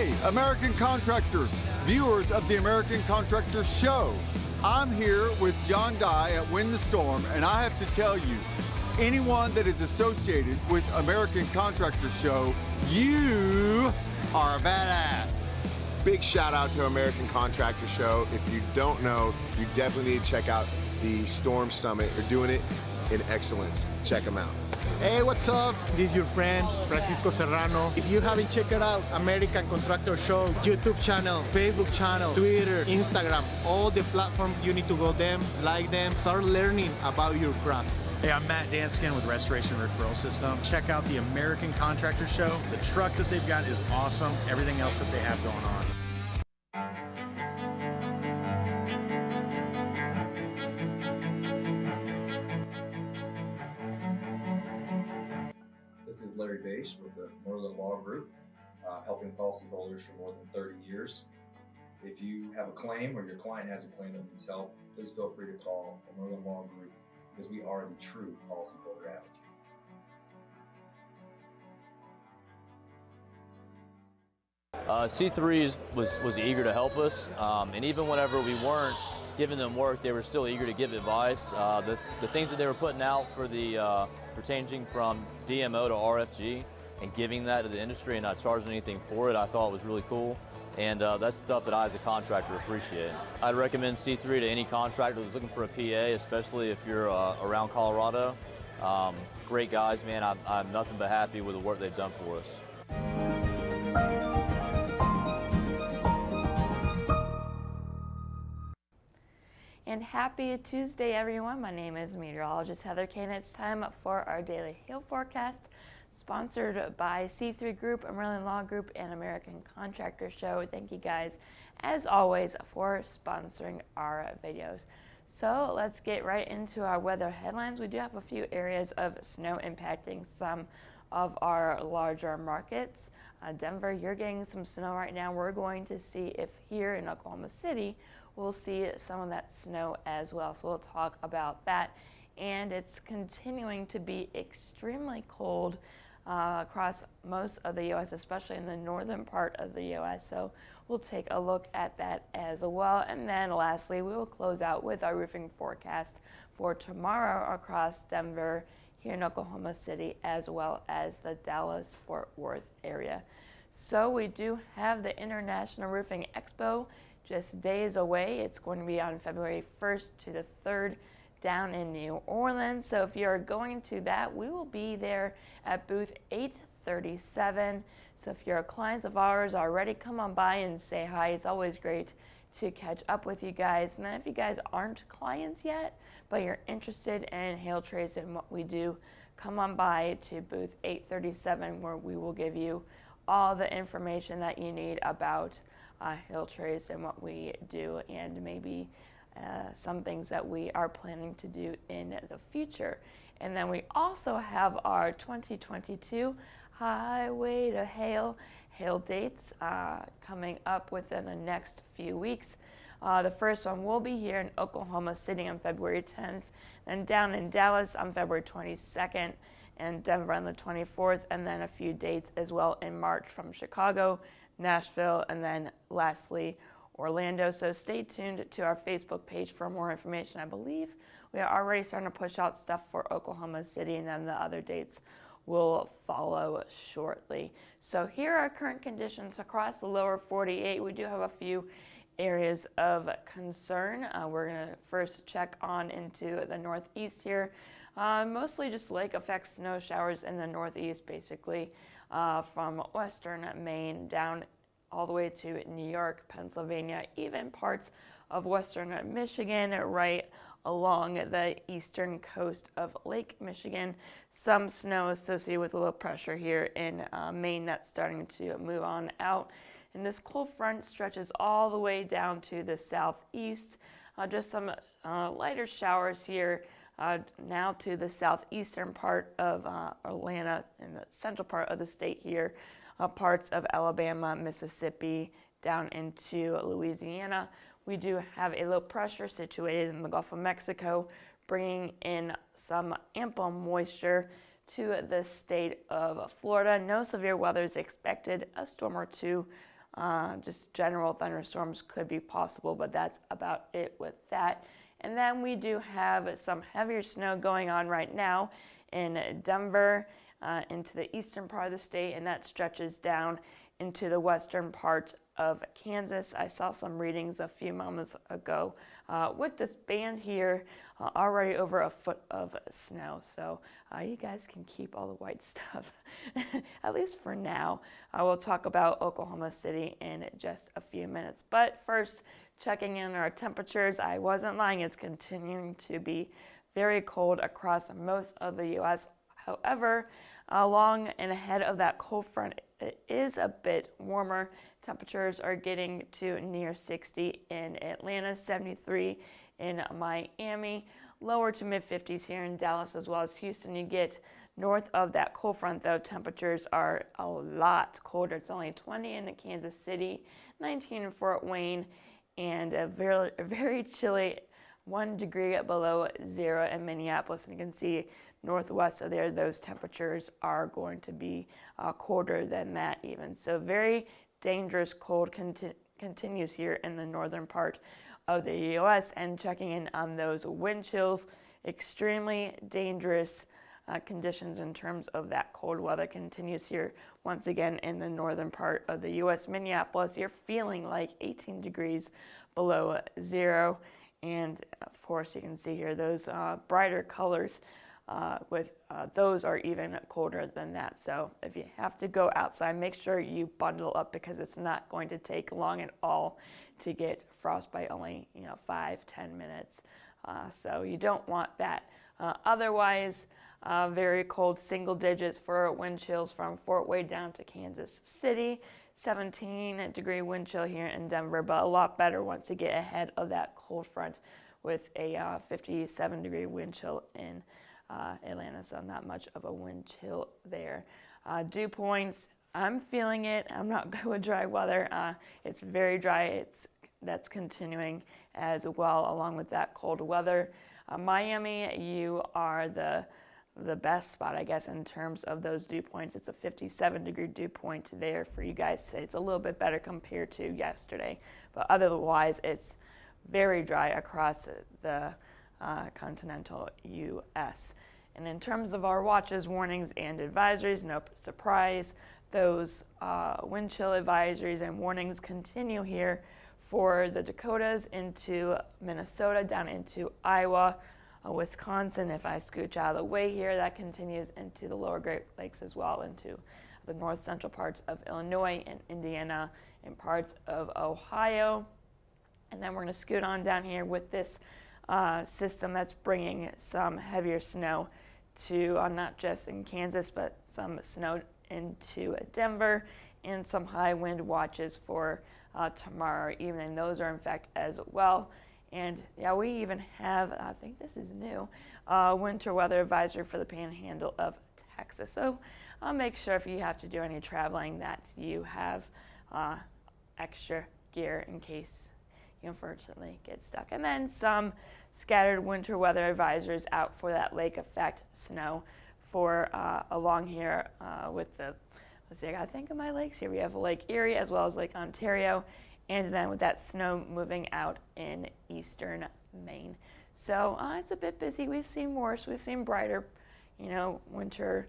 Hey, American contractors, viewers of the American Contractor Show. I'm here with John Dye at Win the Storm, and I have to tell you, anyone that is associated with American Contractor Show, you are a badass. Big shout out to American Contractor Show. If you don't know, you definitely need to check out the Storm Summit. They're doing it in excellence. Check them out. Hey, what's up? This is your friend, Francisco Serrano. If you haven't checked it out, American Contractor Show, YouTube channel, Facebook channel, Twitter, Instagram, all the platforms, you need to go them, like them, start learning about your craft. Hey, I'm Matt Danskin with Restoration Referral System. Check out the American Contractor Show. The truck that they've got is awesome. Everything else that they have going on. This is Larry Bache with the Northern Law Group, helping policyholders for more than 30 years. If you have a claim or your client has a claim that needs help, please feel free to call the Northern Law Group because we are the true policyholder advocate. C3 was eager to help us, and even whenever we weren't giving them work, they were still eager to give advice. The things that they were putting out for the for changing from DMO to RFG and giving that to the industry and not charging anything for it, I thought was really cool. And that's stuff that I as a contractor appreciate. I'd recommend C3 to any contractor that's looking for a PA, especially if you're around Colorado. Great guys, man. I'm nothing but happy with the work they've done for us. And happy Tuesday, everyone. My name is meteorologist Heather Kane. It's time for our daily hail forecast, sponsored by C3 Group, Merlin Law Group, and American Contractor Show. Thank you guys, as always, for sponsoring our videos. So let's get right into our weather headlines. We do have a few areas of snow impacting some of our larger markets. Denver, you're getting some snow right now. We're going to see if here in Oklahoma City we'll see some of that snow as well. So we'll talk about that. And it's continuing to be extremely cold across most of the U.S., especially in the northern part of the U.S. So we'll take a look at that as well. And then lastly, we will close out with our roofing forecast for tomorrow across Denver, here in Oklahoma City, as well as the Dallas-Fort Worth area. So we do have the International Roofing Expo just days away. It's going to be on February 1st to the 3rd down in New Orleans. So if you're going to that, we will be there at booth 837. So if you're clients of ours already, come on by and say hi. It's always great to catch up with you guys. And then if you guys aren't clients yet, but you're interested in hail trace and what we do, come on by to booth 837, where we will give you all the information that you need about hail trace and what we do, and maybe some things that we are planning to do in the future. And then we also have our 2022 Highway to Hail dates coming up within the next few weeks. The first one will be here in Oklahoma City on February 10th, then down in Dallas on February 22nd, and Denver on the 24th, and then a few dates as well in March from Chicago, Nashville, and then lastly Orlando. So stay tuned to our Facebook page for more information. I believe we are already starting to push out stuff for Oklahoma City, and then the other dates will follow shortly. So here are current conditions across the lower 48. We do have a few areas of concern. We're going to first check on into the northeast here. Mostly just lake effect snow showers in the northeast, basically from western Maine down all the way to New York, Pennsylvania, even parts of western Michigan, right along the eastern coast of Lake Michigan. Some snow associated with low pressure here in Maine that's starting to move on out. And this cold front stretches all the way down to the southeast. Just some lighter showers here now to the southeastern part of Atlanta and the central part of the state here. Parts of Alabama, Mississippi, down into Louisiana. We do have a low pressure situated in the Gulf of Mexico, bringing in some ample moisture to the state of Florida. No severe weather is expected. A storm or two Just general thunderstorms could be possible, but that's about it with that. And then we do have some heavier snow going on right now in Denver, into the eastern part of the state, and that stretches down into the western part of Kansas. I saw some readings a few moments ago with this band here, already over a foot of snow. So you guys can keep all the white stuff, at least for now. I will talk about Oklahoma City in just a few minutes. But first, checking in our temperatures. I wasn't lying, it's continuing to be very cold across most of the U.S. However, along and ahead of that cold front, it is a bit warmer. Temperatures are getting to near 60 in Atlanta, 73 in Miami, lower to mid 50s here in Dallas as well as Houston. You get north of that cold front though, temperatures are a lot colder. It's only 20 in Kansas City, 19 in Fort Wayne, and a very chilly 1 degree below zero in Minneapolis. And you can see northwest of there, those temperatures are going to be colder than that even. So very dangerous cold continues here in the northern part of the U.S. And checking in on those wind chills, extremely dangerous conditions in terms of that cold weather continues here once again in the northern part of the U.S. Minneapolis, you're feeling like 18 degrees below zero. And of course, you can see here those brighter colors those are even colder than that. So if you have to go outside, make sure you bundle up because it's not going to take long at all to get frostbite, only 5-10 minutes. So you don't want that. Otherwise, very cold single digits for wind chills from Fort Wayne down to Kansas City. 17-degree wind chill here in Denver, but a lot better once you get ahead of that cold front with a 57-degree wind chill in Atlanta, so not much of a wind chill there. Dew points, I'm feeling it. I'm not good with dry weather. It's very dry. That's continuing as well, along with that cold weather. Miami, you are the best spot, I guess, in terms of those dew points. It's a 57-degree dew point there for you guys. It's a little bit better compared to yesterday, but otherwise, it's very dry across the continental U.S. And in terms of our watches, warnings, and advisories, no surprise, those wind chill advisories and warnings continue here for the Dakotas into Minnesota, down into Iowa, Wisconsin. If I scooch out of the way here, that continues into the lower Great Lakes as well, into the north central parts of Illinois and Indiana and parts of Ohio. And then we're going to scoot on down here with this system that's bringing some heavier snow to not just in Kansas, but some snow into Denver and some high wind watches for tomorrow evening. Those are in fact as well. And yeah, we even have, I think this is new, winter weather advisory for the panhandle of Texas. So I'll make sure if you have to do any traveling that you have extra gear in case you unfortunately get stuck. And then some scattered winter weather advisories out for that lake effect snow for along here with the, let's see, I gotta think of my lakes here. We have Lake Erie as well as Lake Ontario, and then with that snow moving out in eastern Maine. So it's a bit busy. We've seen worse. We've seen brighter, winter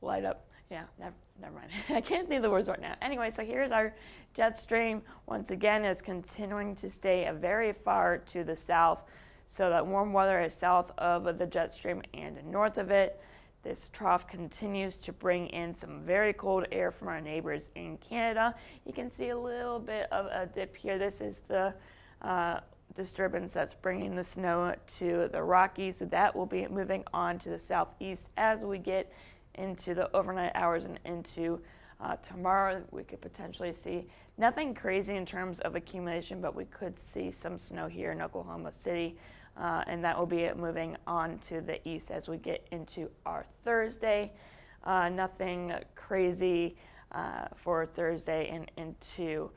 light up. Yeah, never mind. I can't think of the words right now. Anyway, so here's our jet stream. Once again, it's continuing to stay very far to the south. So that warm weather is south of the jet stream and north of it. This trough continues to bring in some very cold air from our neighbors in Canada. You can see a little bit of a dip here. This is the disturbance that's bringing the snow to the Rockies. So that will be moving on to the southeast as we get into the overnight hours and into tomorrow. We could potentially see nothing crazy in terms of accumulation, but we could see some snow here in Oklahoma City. And that will be moving on to the east as we get into our Thursday. Nothing crazy for Thursday and into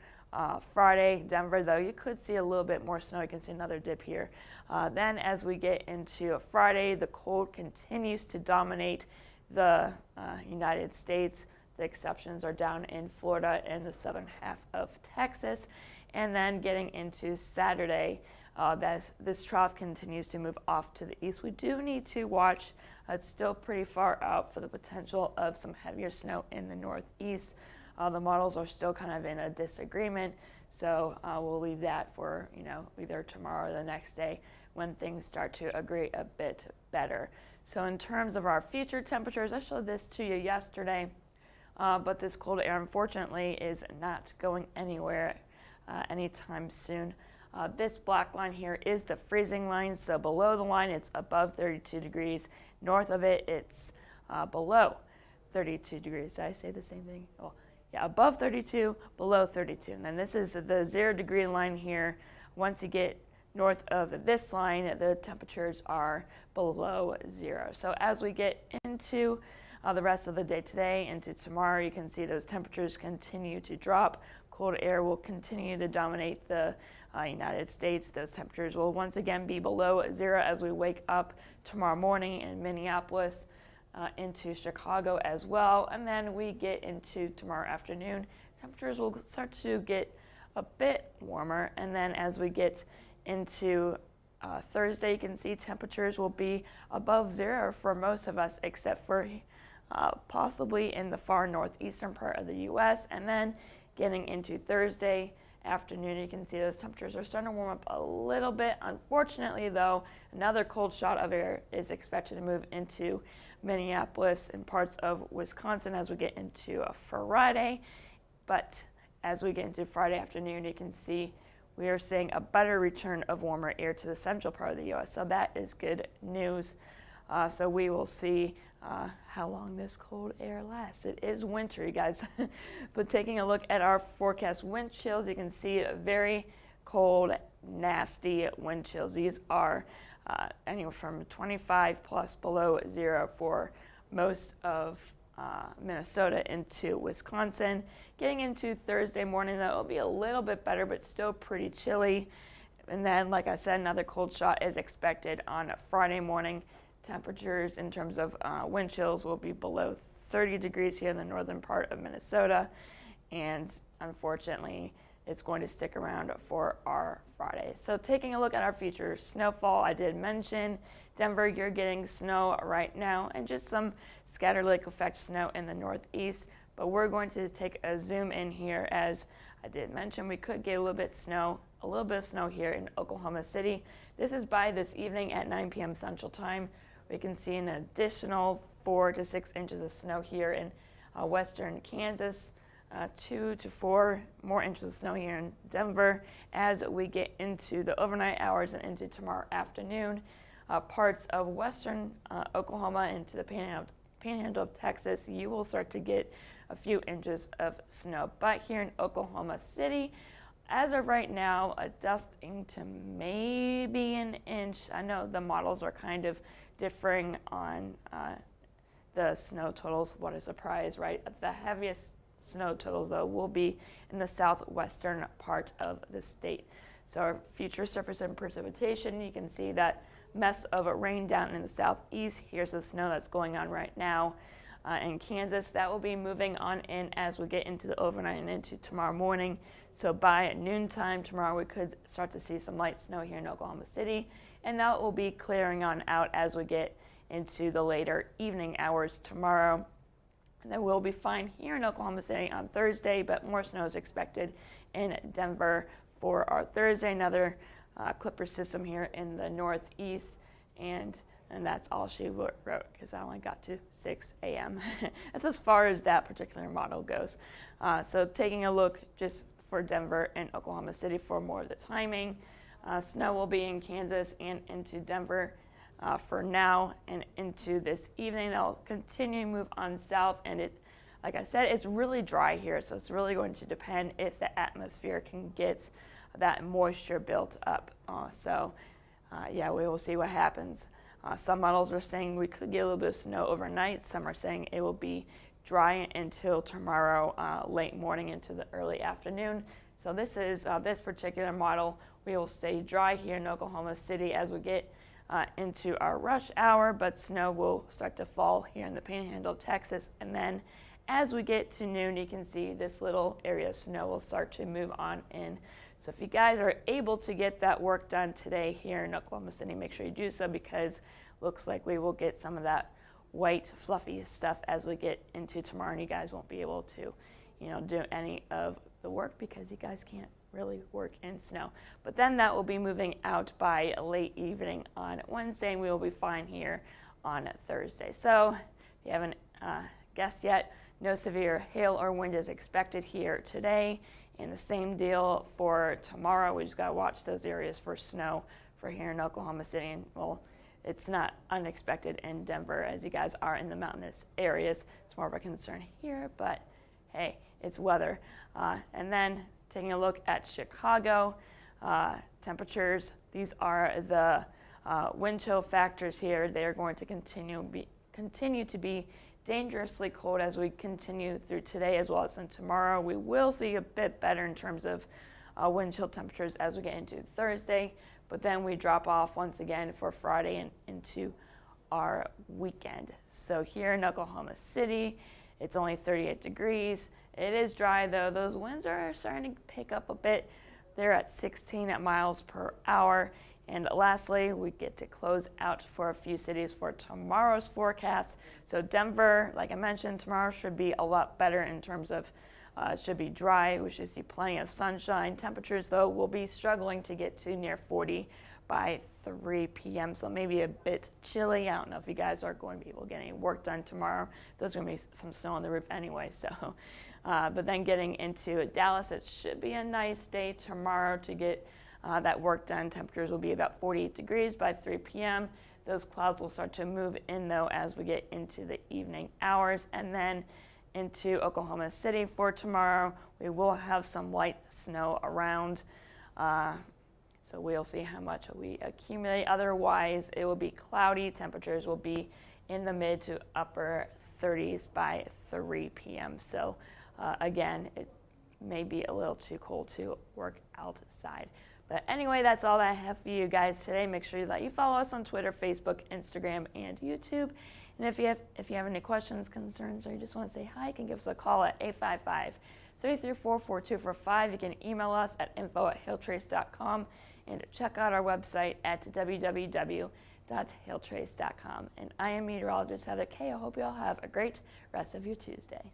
Friday. Denver, though, you could see a little bit more snow. You can see another dip here. Then as we get into Friday, the cold continues to dominate the United States. The exceptions are down in Florida and the southern half of Texas. And then getting into Saturday, this trough continues to move off to the east. We do need to watch, it's still pretty far out for the potential of some heavier snow in the northeast. The models are still kind of in a disagreement, so we'll leave that for either tomorrow or the next day when things start to agree a bit better. So in terms of our future temperatures, I showed this to you yesterday, but this cold air unfortunately is not going anywhere anytime soon. This black line here is the freezing line, so below the line it's above 32 degrees. North of it it's below 32 degrees. Did I say the same thing? Oh, yeah, above 32, below 32. And then this is the 0 degree line here. Once you get north of this line, the temperatures are below 0. So as we get into the rest of the day today, into tomorrow, you can see those temperatures continue to drop. Cold air will continue to dominate the United States. Those temperatures will once again be below 0 as we wake up tomorrow morning in Minneapolis, into Chicago as well. And then we get into tomorrow afternoon, temperatures will start to get a bit warmer. And then as we get into Thursday, you can see temperatures will be above 0 for most of us, except for possibly in the far northeastern part of the U.S. And then getting into Thursday afternoon, you can see those temperatures are starting to warm up a little bit. Unfortunately, though, another cold shot of air is expected to move into Minneapolis and parts of Wisconsin as we get into Friday. But as we get into Friday afternoon, you can see we are seeing a better return of warmer air to the central part of the U.S. So that is good news. So we will see how long this cold air lasts. It is winter, you guys. But taking a look at our forecast wind chills, you can see very cold, nasty wind chills. These are anywhere from 25 plus below 0 for most of Minnesota into Wisconsin. Getting into Thursday morning, though, it'll be a little bit better, but still pretty chilly. And then, like I said, another cold shot is expected on Friday morning. Temperatures in terms of wind chills will be below 30 degrees here in the northern part of Minnesota. And unfortunately, it's going to stick around for our Friday. So taking a look at our future snowfall, I did mention Denver, you're getting snow right now and just some scattered lake effect snow in the northeast. But we're going to take a zoom in here. As I did mention, we could get a little bit of snow here in Oklahoma City. This is by this evening at 9 p.m. Central Time. We can see an additional 4 to 6 inches of snow here in western Kansas, 2 to 4 more inches of snow here in Denver. As we get into the overnight hours and into tomorrow afternoon, parts of western Oklahoma into the panhandle of Texas, you will start to get a few inches of snow. But here in Oklahoma City, as of right now, dusting to maybe an inch. I know the models are kind of differing on the snow totals. What a surprise, right? The heaviest snow totals, though, will be in the southwestern part of the state. So our future surface and precipitation, you can see that mess of rain down in the southeast. Here's the snow that's going on right now in Kansas. That will be moving on in as we get into the overnight and into tomorrow morning. So by noontime tomorrow, we could start to see some light snow here in Oklahoma City, and that will be clearing on out as we get into the later evening hours tomorrow. And then we'll be fine here in Oklahoma City on Thursday, but more snow is expected in Denver for our Thursday. Another clipper system here in the northeast, and that's all she wrote because I only got to 6 a.m. That's as far as that particular model goes. So taking a look just for Denver and Oklahoma City for more of the timing. Snow will be in Kansas and into Denver for now and into this evening. They'll continue to move on south, and it, like I said, it's really dry here, so it's really going to depend if the atmosphere can get that moisture built up. Yeah, we will see what happens. Some models are saying we could get a little bit of snow overnight. Some are saying it will be dry until tomorrow late morning into the early afternoon. So this is this particular model. We will stay dry here in Oklahoma City as we get into our rush hour, but snow will start to fall here in the panhandle of Texas. And then as we get to noon, you can see this little area of snow will start to move on in. So if you guys are able to get that work done today here in Oklahoma City, make sure you do so, because looks like we will get some of that white fluffy stuff as we get into tomorrow, and you guys won't be able to, do any of the work because you guys can't really work in snow. But then that will be moving out by late evening on Wednesday, and we will be fine here on Thursday. So if you haven't guessed yet, no severe hail or wind is expected here today, and the same deal for tomorrow. We just got to watch those areas for snow for here in Oklahoma City. And well, it's not unexpected in Denver, as you guys are in the mountainous areas. It's more of a concern here, but hey, it's weather. And then taking a look at Chicago, temperatures, these are the wind chill factors here. They are going to continue to be dangerously cold as we continue through today as well as in tomorrow. We will see a bit better in terms of wind chill temperatures as we get into Thursday, but then we drop off once again for Friday and into our weekend. So here in Oklahoma City, it's only 38 degrees. It is dry though. Those winds are starting to pick up a bit. They're at 16 miles per hour. And lastly, we get to close out for a few cities for tomorrow's forecast. So Denver, like I mentioned, tomorrow should be a lot better in terms of it should be dry. We should see plenty of sunshine. Temperatures, though, will be struggling to get to near 40 by 3 p.m. So maybe a bit chilly. I don't know if you guys are going to be able to get any work done tomorrow. There's going to be some snow on the roof anyway. So, but then getting into Dallas, it should be a nice day tomorrow to get that work done. Temperatures will be about 48 degrees by 3 p.m. Those clouds will start to move in though as we get into the evening hours, and then into Oklahoma City for tomorrow. We will have some light snow around, so we'll see how much we accumulate. Otherwise, it will be cloudy. Temperatures will be in the mid to upper 30s by 3 p.m. So again, it may be a little too cold to work outside. But anyway, that's all that I have for you guys today. Make sure that you follow us on Twitter, Facebook, Instagram, and YouTube. And if you have any questions, concerns, or you just want to say hi, you can give us a call at 855-334-4245. You can email us at info@hailtrace.com and check out our website at www.hailtrace.com. And I am meteorologist Heather Kay. I hope you all have a great rest of your Tuesday.